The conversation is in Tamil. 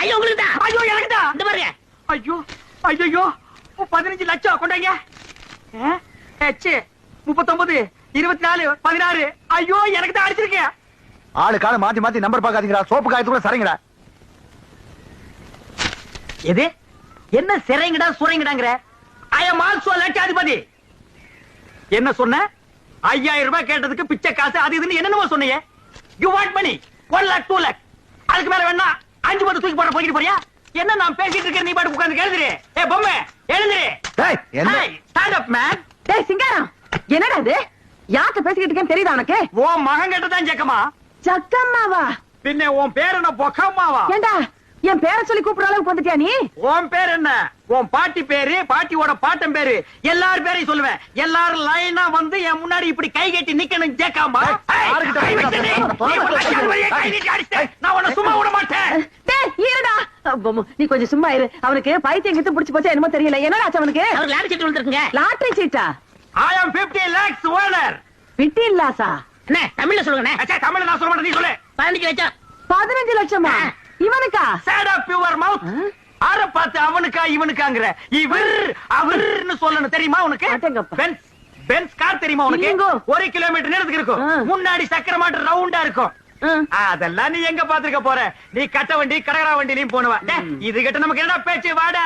ஐயோ உங்களுக்கு தான். ஐயோ எனக்கு தான். இந்த பாருங்க. ஐயோ ஐயோ 15 லட்சம் கொண்டாங்க. 39 24 16. ஐயோ எனக்கு தான் அடிச்சிருக்கேன். ஆளு கால மாத்தி மாத்தி நம்பர் பாக்காதீங்கடா. சோப்பு காயத்துக்குள்ள சரிங்கடா. எது என்ன சிறைங்கடா சுரைங்கடாங்கற? ஐ அம் ஆல்சோ லட்சாதிபதி. என்ன சொன்ன? 5000 ரூபாய் கேட்டதுக்கு பிச்சை காசு அது இதுன்னு என்னென்னமோ சொன்னீங்க. You want money 1 lakh 2 lakh. அதுக்கு மேல வேணா 5 பத்து தூக்கி போட போயிட்டு போறியா? என்ன நான் பேசிட்டு இருக்கேன் நீ பாட்டு உட்கார்ந்து கேளுதுரு. ஏய் பொம்மை எழுந்துரு. டேய் என்ன? Stand up man. டேய் சிங்காரம் என்னடா இது? யார்கிட்ட பேசிக்கிட்டு இருக்கேன்னு தெரியுதா உனக்கு? ஓ மகன் கிட்ட தான் ஜக்கமா. ஜக்கம்மாவா? பின்ன உன் பேர் என்ன பொக்கம்மாவா? ஏண்டா என் பேரை சொல்லி கூப்பிடுற அளவுக்கு வந்துட்டியா நீ? உன் பேர் என்ன? உன் பாட்டி பேரு, பாட்டியோட பாட்டன் பேரு, எல்லாரும் பேரையும் சொல்லுவேன். எல்லாரும் லைனா வந்து என் முன்னாடி இப்படி கை கட்டி நிக்கணும் ஜேக்காமா. நான் உன்னை சும்மா விட மாட்டேன். டேய் இருடா. நீ கொஞ்சம் சும்மா இரு. அவனுக்கு பைத்தியம் கிட்ட புடிச்சு போச்சா என்னமோ தெரியல. என்னடா ஆச்சு அவனுக்கு? அவர் லாட்டரி சீட் விழுந்துருக்குங்க. லாட்டரி சீட்டா? I am 50 lakhs owner. 15 லாஸா? என்ன தமிழ்ல சொல்லுங்க. அச்சா தமிழ்ல நான் சொல்ல மாட்டேன் நீ சொல்லு. 15 லட்சம். 15 லட்சமா? இவனுக்கா? Sad of your mouth. ஆற பார்த்து அவனுக்கா இவனுக்காங்கற. இவர் அவர்னு சொல்லணும் தெரியுமா உனக்கு? பென்ஸ் பென்ஸ் கார் தெரியுமா உனக்கு? 1 கிலோமீட்டர் நேரத்துக்கு இருக்கும். முன்னாடி சக்கர மாட்டு ரவுண்டா இருக்கும். அதெல்லாம் நீ எங்க பாத்துக்க போற? நீ கட்ட வண்டி கடகரா வண்டிலயும் போனவா. இது கிட்ட நமக்கு என்ன பேச்சு? வாடா.